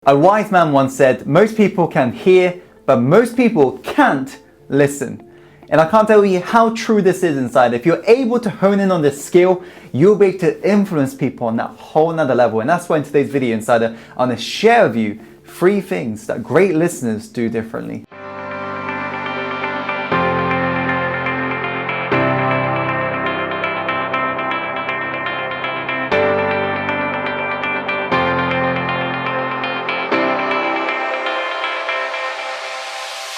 A wise man once said, most people can hear, but most people can't listen. And I can't tell you how true this is inside. If you're able to hone in on this skill, you'll be able to influence people on that whole nother level. And that's why in today's video, Insider, I'm going to share with you 3 things that great listeners do differently.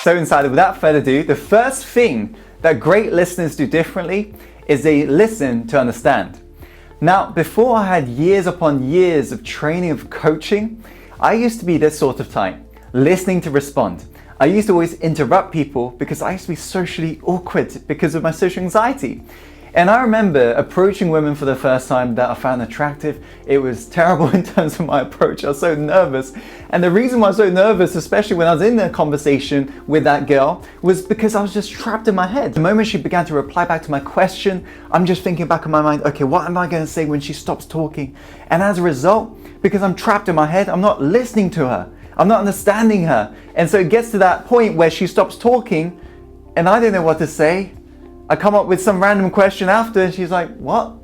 So Insider, without further ado, the first thing that great listeners do differently is they listen to understand. Now, before I had years upon years of training of coaching, I used to be this sort of type, listening to respond. I used to always interrupt people because I used to be socially awkward because of my social anxiety. And I remember approaching women for the first time that I found attractive. It was terrible in terms of my approach. I was so nervous. And the reason why I was so nervous, especially when I was in a conversation with that girl, was because I was just trapped in my head. The moment she began to reply back to my question, I'm just thinking back in my mind, okay, what am I going to say when she stops talking? And as a result, because I'm trapped in my head, I'm not listening to her. I'm not understanding her. And so it gets to that point where she stops talking and I don't know what to say. I come up with some random question after and she's like, what?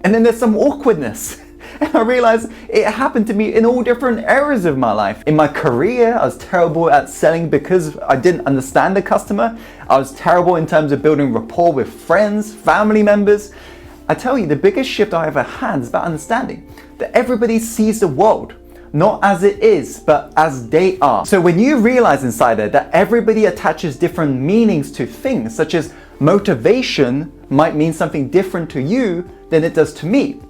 And then there's some awkwardness. And I realized it happened to me in all different areas of my life. In my career, I was terrible at selling because I didn't understand the customer. I was terrible in terms of building rapport with friends, family members. I tell you, the biggest shift I ever had is about understanding that everybody sees the world not as it is, but as they are. So when you realize, Insider, that everybody attaches different meanings to things, such as motivation might mean something different to you than it does to me.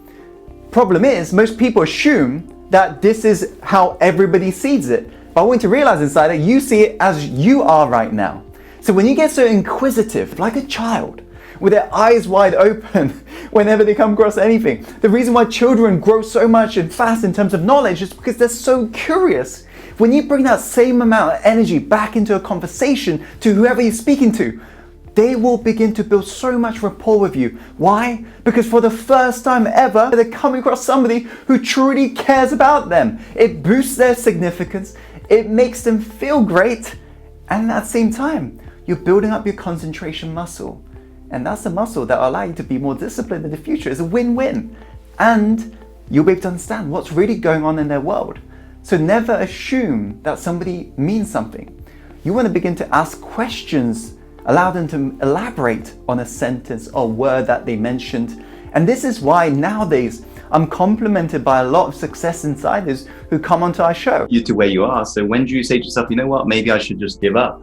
Problem is, most people assume that this is how everybody sees it. But I want you to realize, Insider, you see it as you are right now. So when you get so inquisitive, like a child, with their eyes wide open whenever they come across anything. The reason why children grow so much and fast in terms of knowledge is because they're so curious. When you bring that same amount of energy back into a conversation to whoever you're speaking to, they will begin to build so much rapport with you. Why? Because for the first time ever, they're coming across somebody who truly cares about them. It boosts their significance, it makes them feel great, and at the same time, you're building up your concentration muscle. And that's the muscle that will allow you to be more disciplined in the future. It's a win-win. And you'll be able to understand what's really going on in their world. So never assume that somebody means something. You want to begin to ask questions, allow them to elaborate on a sentence or word that they mentioned. And this is why nowadays I'm complimented by a lot of success insiders who come onto our show. You to where you are. So when do you say to yourself, you know what, maybe I should just give up?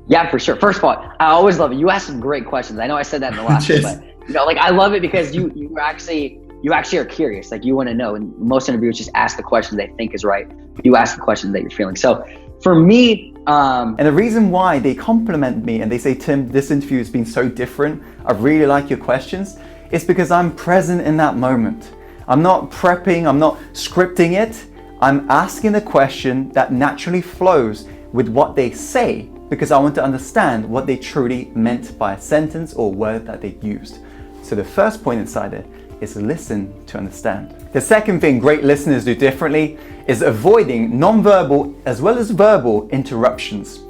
Yeah, for sure. First of all, I always love it. You ask some great questions. I know I said that in the last one, but like I love it because you actually are curious. Like you want to know. And most interviewers just ask the question they think is right. You ask the question that you're feeling. So for me, and the reason why they compliment me and they say, Tim, this interview has been so different, I really like your questions, is because I'm present in that moment. I'm not prepping, I'm not scripting it. I'm asking the question that naturally flows with what they say, because I want to understand what they truly meant by a sentence or word that they used. So the first point, Insider, is listen to understand. The second thing great listeners do differently is avoiding non-verbal as well as verbal interruptions.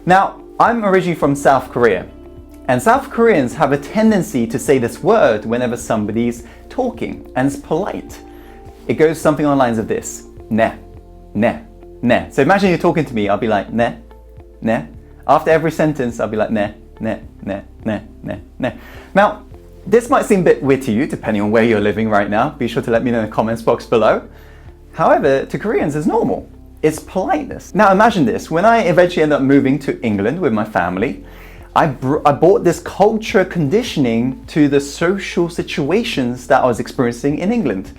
Now, I'm originally from South Korea, and South Koreans have a tendency to say this word whenever somebody's talking, and it's polite. It goes something on the lines of this: ne, ne, ne. So imagine you're talking to me, I'll be like, ne, ne. After every sentence, I'll be like, ne, ne, ne, ne, ne, ne. Now, this might seem a bit weird to you, depending on where you're living right now. Be sure to let me know in the comments box below. However, to Koreans, it's normal. It's politeness. Now, imagine this. When I eventually end up moving to England with my family, I brought this culture conditioning to the social situations that I was experiencing in England.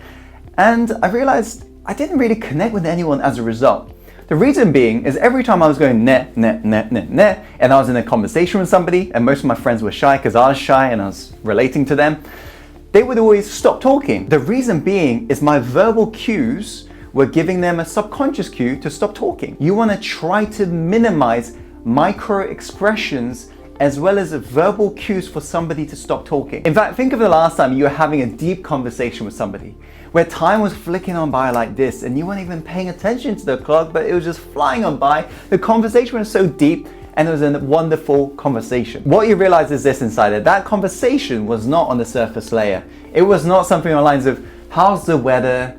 And I realized I didn't really connect with anyone as a result. The reason being is every time I was going ne, ne, ne, ne, ne, and I was in a conversation with somebody, and most of my friends were shy because I was shy and I was relating to them, they would always stop talking. The reason being is my verbal cues were giving them a subconscious cue to stop talking. You want to try to minimize micro expressions as well as verbal cues for somebody to stop talking. In fact, think of the last time you were having a deep conversation with somebody, where time was flicking on by like this and you weren't even paying attention to the clock, but it was just flying on by. The conversation was so deep and it was a wonderful conversation. What you realize is this, Insider, that conversation was not on the surface layer. It was not something on the lines of, how's the weather?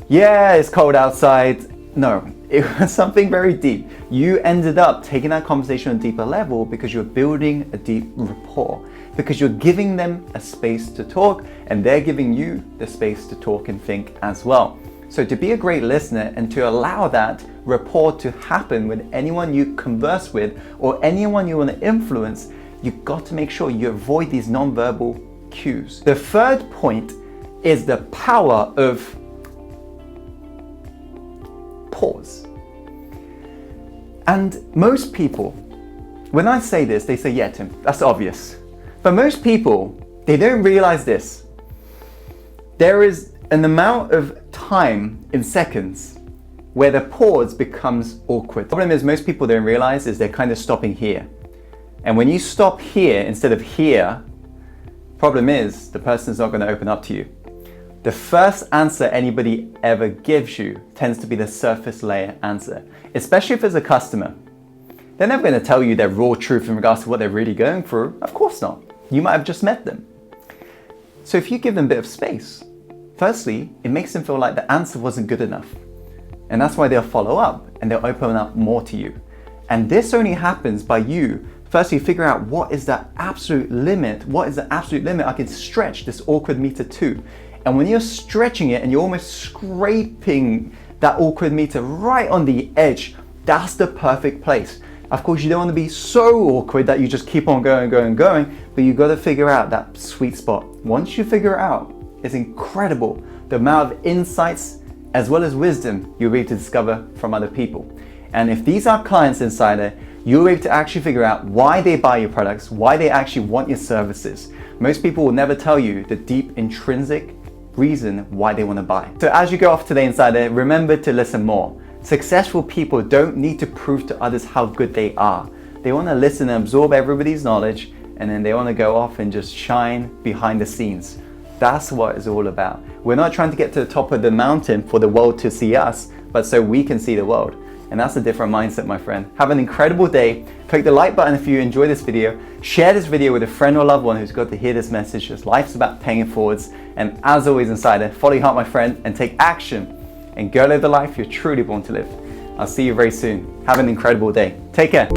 Yeah, it's cold outside. No, it was something very deep. You ended up taking that conversation on a deeper level because you're building a deep rapport, because you're giving them a space to talk and they're giving you the space to talk and think as well. So to be a great listener and to allow that rapport to happen with anyone you converse with or anyone you want to influence, you've got to make sure you avoid these non-verbal cues. The third point is the power of pause. And most people, when I say this, they say, yeah, Tim, that's obvious. But most people, they don't realize this. There is an amount of time in seconds where the pause becomes awkward. The problem is most people don't realize is they're kind of stopping here. And when you stop here instead of here, problem is the person's not going to open up to you. The first answer anybody ever gives you tends to be the surface layer answer, especially if it's a customer. They're never going to tell you their raw truth in regards to what they're really going through. Of course not. You might have just met them. So if you give them a bit of space, firstly, it makes them feel like the answer wasn't good enough. And that's why they'll follow up and they'll open up more to you. And this only happens by you firstly figure out what is the absolute limit. What is the absolute limit I can stretch this awkward meter to? And when you're stretching it and you're almost scraping that awkward meter right on the edge, that's the perfect place. Of course, you don't want to be so awkward that you just keep on going, but you got to figure out that sweet spot. Once you figure it out, it's incredible the amount of insights as well as wisdom you'll be able to discover from other people. And if these are clients, Insider, you'll be able to actually figure out why they buy your products, why they actually want your services. Most people will never tell you the deep intrinsic reason why they want to buy. So as you go off today, Insider, remember to listen more. Successful people don't need to prove to others how good they are. They want to listen and absorb everybody's knowledge, and then they want to go off and just shine behind the scenes. That's what it's all about. We're not trying to get to the top of the mountain for the world to see us, but so we can see the world. And that's a different mindset, my friend. Have an incredible day. Click the like button if you enjoy this video. Share this video with a friend or loved one who's got to hear this message, as life's about paying it forwards. And as always, Insider, follow your heart, my friend, and take action. And go live the life you're truly born to live. I'll see you very soon. Have an incredible day. Take care.